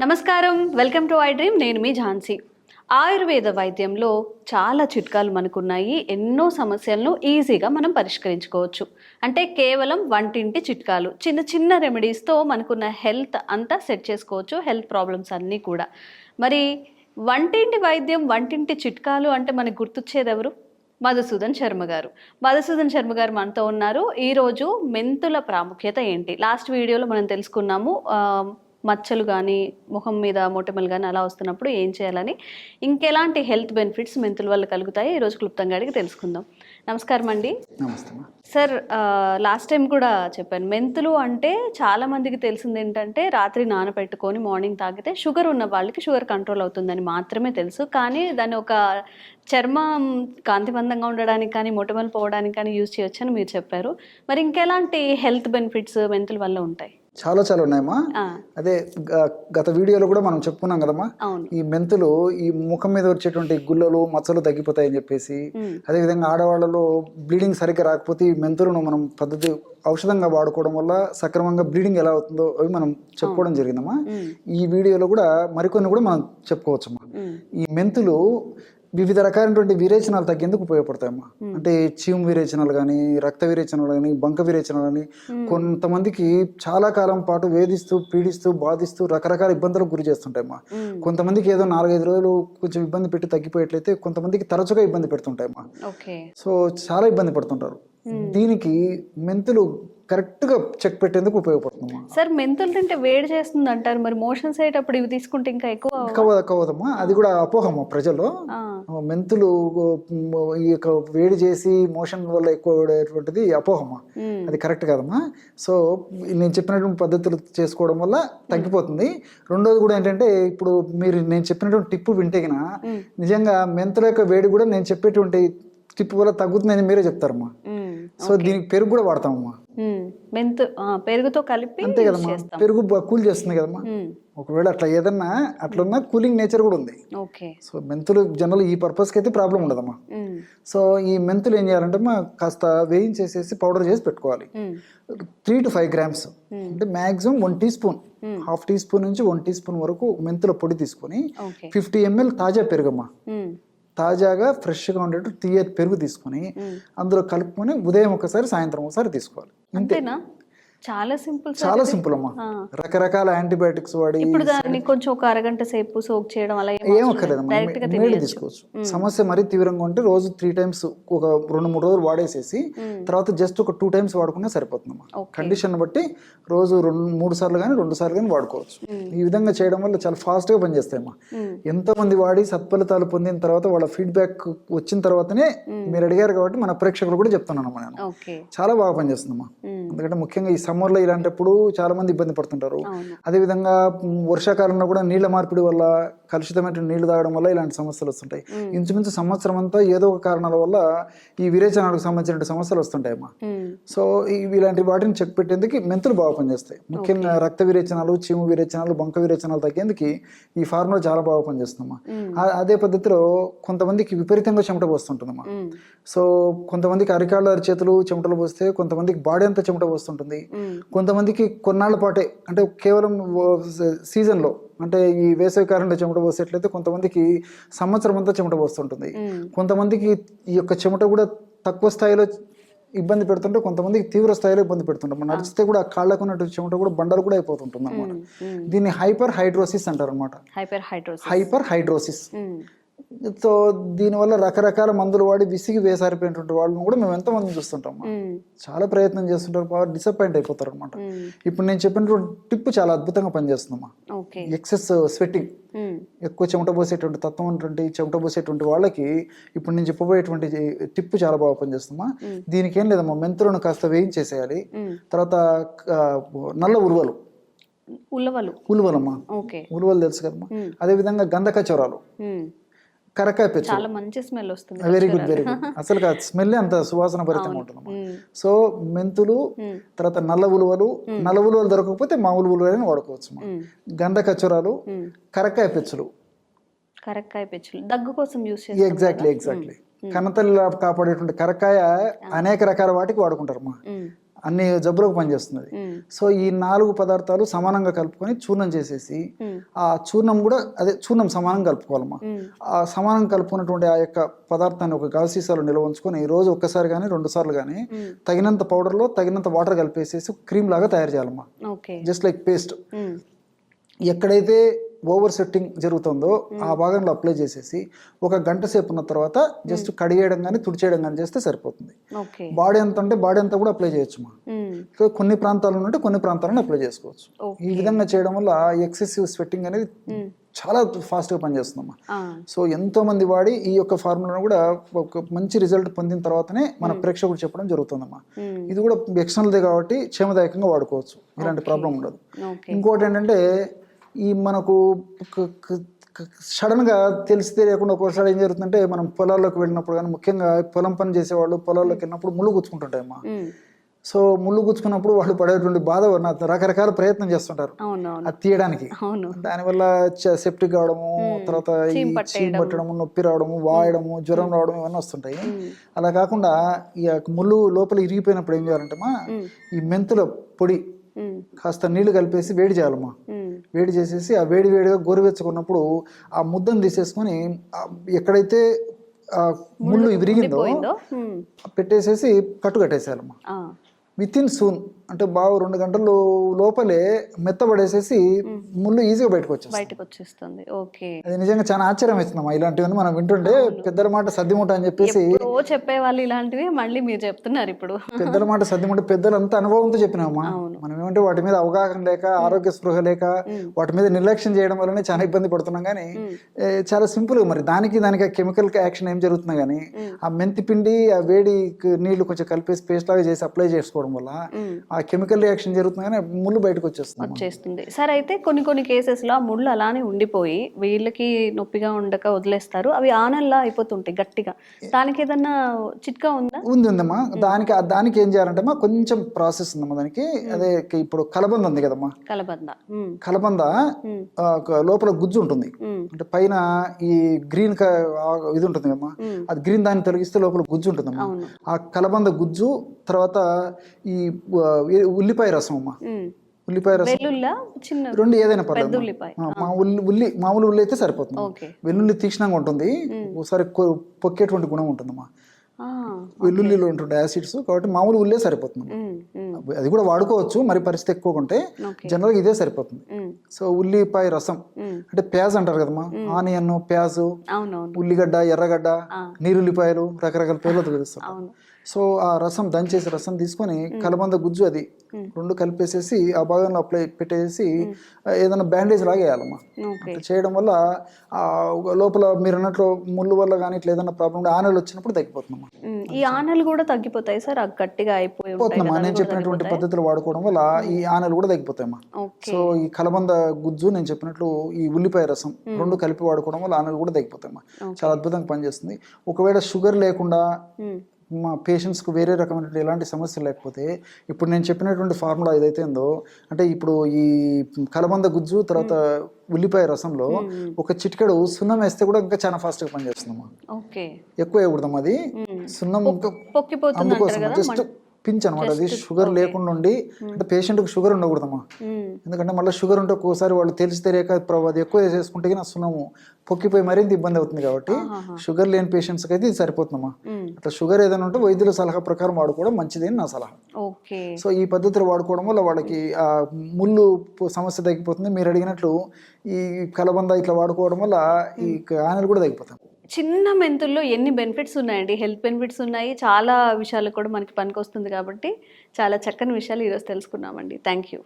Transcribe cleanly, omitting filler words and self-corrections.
నమస్కారం, welcome to I dream. నేను మీ ఝాన్సీ. ఆయుర్వేద వైద్యంలో చాలా చిట్కాలు మనకున్నాయి. ఎన్నో సమస్యలను ఈజీగా మనం పరిష్కరించుకోవచ్చు. అంటే కేవలం వంటింటి చిట్కాలు, చిన్న చిన్న రెమెడీస్తో మనకున్న హెల్త్ అంతా సెట్ చేసుకోవచ్చు, హెల్త్ ప్రాబ్లమ్స్ అన్నీ కూడా. మరి వంటింటి వైద్యం, వంటింటి చిట్కాలు అంటే మనకు గుర్తొచ్చేది ఎవరు? మధుసూదన్ శర్మ గారు. మధుసూదన్ శర్మ గారు మనతో ఉన్నారు. ఈరోజు మెంతుల ప్రాముఖ్యత ఏంటి, లాస్ట్ వీడియోలో మనం తెలుసుకున్నాము. మచ్చలు కానీ, ముఖం మీద మొటిమలు కానీ అలా వస్తున్నప్పుడు ఏం చేయాలని, ఇంకెలాంటి హెల్త్ బెనిఫిట్స్ మెంతుల వల్ల కలుగుతాయి, ఈరోజు క్లుప్తంగా అడిగి తెలుసుకుందాం. నమస్కారం అండి. నమస్తే సార్. లాస్ట్ టైం కూడా చెప్పాను, మెంతులు అంటే చాలా మందికి తెలిసింది ఏంటంటే రాత్రి నానబెట్టుకొని మార్నింగ్ తాగితే షుగర్ ఉన్న వాళ్ళకి షుగర్ కంట్రోల్ అవుతుందని మాత్రమే తెలుసు. కానీ దాన్ని ఒక చర్మం కాంతివంతంగా ఉండడానికి కానీ, మొటిమలు పోవడానికి కానీ యూజ్ చేయొచ్చని మీరు చెప్పారు. మరి ఇంకెలాంటి హెల్త్ బెనిఫిట్స్ మెంతుల వల్ల ఉంటాయి? చాలా ఉన్నాయమ్మా. అదే గత వీడియోలో కూడా మనం చెప్పుకున్నాం కదమ్మా, ఈ మెంతులు ఈ ముఖం మీద వచ్చేటువంటి గుల్లలు మచ్చలు తగ్గిపోతాయని చెప్పేసి, అదేవిధంగా ఆడవాళ్ళలో బ్లీడింగ్ సరిగ్గా రాకపోతే ఈ మెంతులను మనం పద్ధతి ఔషధంగా వాడుకోవడం వల్ల సక్రమంగా బ్లీడింగ్ ఎలా అవుతుందో అవి మనం చెప్పుకోవడం జరిగిందమ్మా. ఈ వీడియోలో కూడా మరికొన్ని కూడా మనం చెప్పుకోవచ్చమ్మా. ఈ మెంతులు వివిధ రకాలైనటువంటి విరేచనాలు తగ్గేందుకు ఉపయోగపడతాయమ్మా. అంటే చీము విరేచనాలు కానీ, రక్త విరేచనాలు కానీ, బంక విరేచనాలు కానీ, కొంతమందికి చాలా కాలం పాటు వేధిస్తూ, పీడిస్తూ, బాధిస్తూ రకరకాల ఇబ్బందులకు గురి చేస్తుంటాయమ్మా. కొంతమందికి ఏదో 4-5 రోజులు కొంచెం ఇబ్బంది పెట్టి తగ్గిపోయేట్లయితే, కొంతమందికి తరచుగా ఇబ్బంది పెడుతుంటాయమ్మా. సో చాలా ఇబ్బంది పడుతుంటారు. దీనికి మెంతులు కరెక్ట్ గా చెక్ పెట్టేందుకు ఉపయోగపడుతుంది. సార్, మెంతులు తింటే వేడి చేస్తుంది అంటారు, మరి మోషన్స్ అయ్యేటప్పుడు ఇవి తీసుకుంటే ఇంకా ఎక్కువదమ్మా. అది కూడా అపోహమ్మా ప్రజల్లో. మెంతులు ఈ యొక్క వేడి చేసి మోషన్ వల్ల ఎక్కువ వేడేటువంటిది అపోహమ్మా. అది కరెక్ట్ కాదమ్మా. సో నేను చెప్పినటువంటి పద్ధతులు చేసుకోవడం వల్ల తగ్గిపోతుంది. రెండోది కూడా ఏంటంటే, ఇప్పుడు నేను చెప్పినటువంటి టిప్పు వింటే గిన నిజంగా మెంతుల యొక్క వేడి కూడా నేను చెప్పేటువంటి టిప్పు వల్ల తగ్గుతుందని మీరే చెప్తారమ్మా. సో దీనికి పెరుగు కూడా వాడతామమ్మా. పెరుగుతో కలిపి అంతే కదమ్మా. పెరుగు కూల్ చేస్తుంది కదమ్మా. ఒకవేళ అట్లా ఏదన్నా అట్లున్నా కూలింగ్ నేచర్ కూడా ఉంది. సో మెంతులు జనరల్ ఈ పర్పస్కి అయితే ప్రాబ్లం ఉండదమ్మా. సో ఈ మెంతులు ఏం చేయాలంటే కాస్త వేయించేసేసి పౌడర్ చేసి పెట్టుకోవాలి. 3 to 5 grams అంటే మాక్సిమం 1 teaspoon, ½ teaspoon నుంచి 1 teaspoon వరకు మెంతుల పొడి తీసుకొని 50 ml తాజా పెరుగమ్మా, తాజాగా ఫ్రెష్గా ఉండేట్టు తీయ పెరుగు తీసుకొని అందులో కలుపుకొని ఉదయం ఒకసారి, సాయంత్రం ఒకసారి తీసుకోవాలి. అంతేనా? చాలా సింపుల్, చాలా సింపుల్ అమ్మా. రకరకాల యాంటీబయాటిక్స్ వాడి ఇప్పుడు దాన్ని కొంచెం ఒక అరగంట సేపు సోక్ చేయడం అలా ఏం అక్కర్లేదమ్మా. మేలు తీసుకోవచ్చు. సమస్య మరీ తీవ్రంగా ఉంటే రోజు 3 times ఒక 2-3 రోజులు వాడేసేసి తర్వాత జస్ట్ ఒక 2 times వాడుకున్నా సరిపోతుందమ్మా. కండిషన్ బట్టి రోజు 2-3 సార్లు కానీ 2 సార్లు కానీ వాడుకోవచ్చు. ఈ విధంగా చేయడం వల్ల చాలా ఫాస్ట్ గా పనిచేస్తాయమ్మా. ఎంతో మంది వాడి సత్ఫలితాలు పొందిన తర్వాత వాళ్ళ ఫీడ్బ్యాక్ వచ్చిన తర్వాతనే మీరు అడిగారు కాబట్టి మన ప్రేక్షకులు కూడా చెప్తున్నాను నేను. చాలా బాగా పనిచేస్తుందమ్మా. ఎందుకంటే ముఖ్యంగా ఈ సమ్మర్లో ఇలాంటప్పుడు చాలా మంది ఇబ్బంది పడుతుంటారు. అదేవిధంగా వర్షాకాలంలో కూడా నీళ్ల మార్పిడి వల్ల, కలుషితమైన నీళ్లు తాగడం వల్ల ఇలాంటి సమస్యలు వస్తుంటాయి. ఇంచుమించు సంవత్సరం అంతా ఏదో ఒక కారణాల వల్ల ఈ విరేచనాలకు సంబంధించిన సమస్యలు వస్తుంటాయమ్మా. సో ఇలాంటి వాటిని చెక్ పెట్టేందుకు మెంతులు బాగా పనిచేస్తాయి. ముఖ్యంగా రక్త విరేచనాలు, చీము విరేచనాలు, బంక విరేచనాలు తగ్గేందుకు ఈ ఫార్ములా చాలా బాగా పనిచేస్తుందమ్మా. అదే పద్ధతిలో కొంతమందికి విపరీతంగా చెమట పోస్తుంటుందమ్మా. సో కొంతమందికి అరికాళ్ళ అరిచేతులు చెమటలు పోస్తే, కొంతమందికి బాడీ అంతా చెమట పోస్తుంటుంది. కొంతమందికి కొన్నాళ్ళ పాటే, అంటే కేవలం సీజన్లో, అంటే ఈ వేసవి కాలంలో చెమట పోసేట్లయితే కొంతమందికి సంవత్సరం అంతా చెమట పోస్తుంటుంది. కొంతమందికి ఈ యొక్క చెమట కూడా తక్కువ స్థాయిలో ఇబ్బంది పెడుతుంటే, కొంతమందికి తీవ్ర స్థాయిలో ఇబ్బంది పెడుతుంటాం. మనం నడిచితే కూడా కాళ్ళకు ఉన్నట్టు చెమట కూడా బండలు కూడా అయిపోతుంటుంది అనమాట. దీన్ని హైపర్ హైడ్రోసిస్ అంటారు అనమాట. Hyper hidrosis. సో దీనివల్ల రకరకాల మందులు వాడి విసిగి వేసారిపోయినటువంటి వాళ్ళని కూడా మేము ఎంతమంది చూస్తుంటాం. చాలా ప్రయత్నం చేస్తుంటారు, డిసప్పాయింట్ అయిపోతారు అనమాట. ఇప్పుడు నేను చెప్పినటువంటి టిప్ చాలా అద్భుతంగా పనిచేస్తుందమ్మా. ఎక్సెస్ స్వెట్టింగ్, ఎక్కువ చెమట పోసేటువంటి తత్వం ఉన్నటువంటి, చెమట పోసేటువంటి వాళ్ళకి ఇప్పుడు నేను చెప్పబోయేటువంటి టిప్ చాలా బాగా పనిచేస్తుందమ్మా. దీనికి ఏం లేదమ్మా, మెంతులను కాస్త వేయించేసేయాలి. తర్వాత నల్ల ఉలువలమ్మా, ఉలువలు తెలుసు కదమ్మా. అదే విధంగా గంధకచోరాలు, కరకాయ పెచ్చు, చాలా మంచి స్మెల్ వస్తుంది. Very good. అసలు స్మెల్ అంత సువాసన భరితంగా ఉంటుంది. సో మెంతులు, తర్వాత నల్ల ఉలువలు దొరకకపోతే మామూలు ఉలువలని వాడుకోవచ్చు. గంధకచోరాలు, కరకాయ పెచ్చులు దగ్గు కోసం యూస్ చేస్తాం. ఎగ్జాక్ట్లీ. కన్నతల్లి కాపాడేటువంటి కరకాయ అనేక రకాల వాటికి వాడుకుంటారమ్మా. అన్ని జబ్బులకు పనిచేస్తుంది అది. సో ఈ 4 పదార్థాలు సమానంగా కలుపుకొని చూర్ణం చేసేసి ఆ చూర్ణం కూడా అదే చూర్ణం సమానంగా కలుపుకోవాలమ్మా. ఆ సమానంగా కలుపుకున్నటువంటి ఆ యొక్క పదార్థాన్ని ఒక గాజు సీసాలో నిల్వ ఉంచుకొని రోజు ఒక్కసారి కానీ 2 సార్లు కానీ తగినంత పౌడర్లో తగినంత వాటర్ కలిపేసేసి క్రీమ్ లాగా తయారు చేయాలమ్మా. Just like paste. ఎక్కడైతే ఓవర్ సెట్టింగ్ జరుగుతుందో ఆ భాగంలో అప్లై చేసేసి 1 గంట సేపు ఉన్న తర్వాత జస్ట్ కడిగేయడం కానీ తుడిచేయడం కానీ చేస్తే సరిపోతుంది. బాడీ ఎంత అంటే బాడీ అంతా కూడా అప్లై చేయొచ్చు మా. కొన్ని ప్రాంతాలు ఉంటే కొన్ని ప్రాంతాలను అప్లై చేసుకోవచ్చు. ఈ విధంగా చేయడం వల్ల ఎక్సెసివ్ స్వెట్టింగ్ అనేది చాలా ఫాస్ట్గా పనిచేస్తుందమ్మా. సో ఎంతో మంది వాడి ఈ యొక్క ఫార్ములాను కూడా ఒక మంచి రిజల్ట్ పొందిన తర్వాతనే మన ప్రేక్షకుడు చెప్పడం జరుగుతుందమ్మా. ఇది కూడా ఎక్స్టర్నల్దే కాబట్టి క్షేమదాయకంగా వాడుకోవచ్చు, ఇలాంటి ప్రాబ్లం ఉండదు. ఇంకోటి ఏంటంటే ఈ మనకు సడన్గా తెలిసి తెలియకుండా ఒక్కోసారి ఏం జరుగుతుందంటే మనం పొలాల్లోకి వెళ్ళినప్పుడు కానీ ముఖ్యంగా పొలం పని చేసేవాళ్ళు పొలాల్లోకి వెళ్ళినప్పుడు ముళ్ళు గుచ్చుకుంటుంటాయమ్మా. సో ముళ్ళు గుచ్చుకున్నప్పుడు వాళ్ళు పడేటువంటి బాధ రకరకాల ప్రయత్నం చేస్తుంటారు అది తీయడానికి. దానివల్ల సెప్టిక్ కావడము, తర్వాత చీమ్ పట్టడము, నొప్పి రావడము, వాయడము, జ్వరం రావడం ఇవన్నీ వస్తుంటాయి. అలా కాకుండా ఈ ముళ్ళు లోపల ఇరిగిపోయినప్పుడు ఏం చేయాలంటే ఈ మెంతుల పొడి కాస్త నీళ్లు కలిపేసి వేడి చేయాలమ్మా. వేడి చేసేసి ఆ వేడిగా గోరువెచ్చుకున్నప్పుడు ఆ ముద్దను తీసేసుకొని ఎక్కడైతే ముళ్ళు విరిగిందో పెట్టేసేసి కట్టు కట్టేసేయాలమ్మా. విత్ ఇన్ సూన్ అంటే బాగా 2 గంటల లోపలే మెత్తబడేసేసి ముళ్ళు ఈజీగా బయటకు వచ్చేస్తుంది. అది నిజంగా చాలా ఆశ్చర్యం ఇస్తుందమ్మా. ఇలాంటివన్నీ మనం వింటుంటే పెద్దల మాట సద్దిమూట అని చెప్పేసి చెప్పేవాళ్ళు ఇలాంటివి మళ్ళీ మీరు చెప్తున్నారు ఇప్పుడు. పెద్దల మాట సద్దిమూట పెద్దలు అంతా అనుభవంతో చెప్పినామా. మనం ఏమంటే వాటి మీద అవగాహన లేక ఆరోగ్య స్పృహ లేక వాటి మీద నిర్లక్ష్యం చేయడం వల్లనే చాలా ఇబ్బంది పడుతున్నాం. కానీ చాలా సింపుల్ గా మరి దానికి కెమికల్ యాక్షన్ ఏం జరుగుతున్నా కానీ ఆ మెంతి పిండి ఆ వేడి నీళ్లు కొంచెం కలిపేసి పేస్ట్ లాగా చేసి అప్లై చేసుకోవడం వల్ల ఆ కెమికల్ రియాక్షన్ జరుగుతుందని ముళ్ళు బయటకు వచ్చేస్తుంది. సరే, అయితే కొన్ని కేసెస్ లో ముళ్ళు అలానే ఉండిపోయి వీళ్ళకి నొప్పిగా ఉండక వదిలేస్తారు, అవి ఆనల్లా అయిపోతుంటాయి గట్టిగా. దానికి ఏదన్నా చిట్కా ఉందమ్మా. దానికి ఏం చేయాలంటే కొంచెం ప్రాసెస్ ఉందమ్మా దానికి. అదే ఇప్పుడు కలబంద ఉంది కదమ్మా, కలబంద లోపల గుజ్జు ఉంటుంది. అంటే పైన ఈ గ్రీన్ ఇది ఉంటుంది కదమ్మా, అది గ్రీన్ దాన్ని తొలగిస్తే లోపల గుజ్జు ఉంటుందమ్మా. ఆ కలబంద గుజ్జు, తర్వాత ఈ ఉల్లిపాయ రసం అమ్మా. ఉల్లిపాయ రసం 2 ఏదైనా పర్లేదు. మామూలు ఉల్లి అయితే సరిపోతుంది. వెల్లుల్లి తీక్షణంగా ఉంటుంది, ఒకసారి పొక్కేటువంటి గుణం ఉంటుందమ్మా. వెల్లుల్లిలో ఉంటుండే యాసిడ్స్, కాబట్టి మామూలు ఉల్లే సరిపోతుంది. అది కూడా వాడుకోవచ్చు మరి పరిస్థితి ఎక్కువ ఉంటే, జనరల్గా ఇదే సరిపోతుంది. సో ఉల్లిపాయ రసం అంటే ప్యాజ్ అంటారు కదమ్మా, ఆనియన్, ప్యాజు, ఉల్లిగడ్డ, ఎర్రగడ్డ, నీరుల్లిపాయలు, రకరకాల పేర్లతో పిలుస్తారు. సో ఆ రసం దంచేసి రసం తీసుకొని కలబంద గుజ్జు అది 2 కలిపేసేసి ఆ భాగంలో అప్లై పెట్టేసి ఏదైనా బ్యాండేజ్ లాగా వేయాలమ్మా. చేయడం వల్ల లోపల మీరు అన్నట్లు ముళ్ళు వల్ల కానీ ఇట్లా ఏదైనా ప్రాబ్లం ఆనలు వచ్చినప్పుడు తగ్గిపోతుందమ్మా. ఈ ఆనలు కూడా తగ్గిపోతాయి సార్, గట్టిగా అయిపోతుందమ్మా. నేను చెప్పినటువంటి పద్ధతులు వాడుకోవడం వల్ల ఈ ఆనలు కూడా తగ్గిపోతాయమ్మా. సో ఈ కలబంద గుజ్జు, నేను చెప్పినట్లు ఈ ఉల్లిపాయ రసం 2 కలిపి వాడుకోవడం వల్ల ఆనలు కూడా తగ్గిపోతాయమ్మా. చాలా అద్భుతంగా పనిచేస్తుంది. ఒకవేళ షుగర్ లేకుండా మా పేషెంట్స్కి వేరే రకమైన ఎలాంటి సమస్యలు లేకపోతే ఇప్పుడు నేను చెప్పినటువంటి ఫార్ములా ఏదైతే ఉందో, అంటే ఇప్పుడు ఈ కలబంద గుజ్జు తర్వాత ఉల్లిపాయ రసంలో ఒక చిటికెడు సున్నం వేస్తే కూడా ఇంకా చాలా ఫాస్ట్గా పనిచేస్తుందమ్మా. ఎక్కువ వేయకూడదమ్మా, అది సున్నం అందుకోసం జస్ట్ పించ్ అనమాట. అది షుగర్ లేకుండా ఉండి, అంటే పేషెంట్కి షుగర్ ఉండకూడదమ్మా. ఎందుకంటే మళ్ళీ షుగర్ ఉంటే ఒక్కోసారి వాళ్ళు తెలిసి తెలియక అది ఎక్కువ వేసేసుకుంటే నా సున్నము పొక్కిపోయి మరింత ఇబ్బంది అవుతుంది. కాబట్టి షుగర్ లేని పేషెంట్స్కి అయితే ఇది సరిపోతుందమ్మా. అట్లా షుగర్ ఏదైనా ఉంటే వైద్యుల సలహా ప్రకారం వాడుకోవడం మంచిది అని నా సలహా. సో ఈ పద్ధతులు వాడుకోవడం వల్ల వాళ్ళకి ఆ ముళ్ళు సమస్య తగ్గిపోతుంది. మీరు అడిగినట్లు ఈ కలబంద ఇట్లా వాడుకోవడం వల్ల ఈ ఆనలు కూడా తగ్గిపోతాయి. చిన్న మెంతుల్లో ఎన్ని బెనిఫిట్స్ ఉన్నాయండి, హెల్త్ బెనిఫిట్స్ ఉన్నాయి, చాలా విషయాలు కూడా మనకి పనికి వస్తుంది. కాబట్టి చాలా చక్కని విషయాలు ఈరోజు తెలుసుకున్నామండి. Thank you.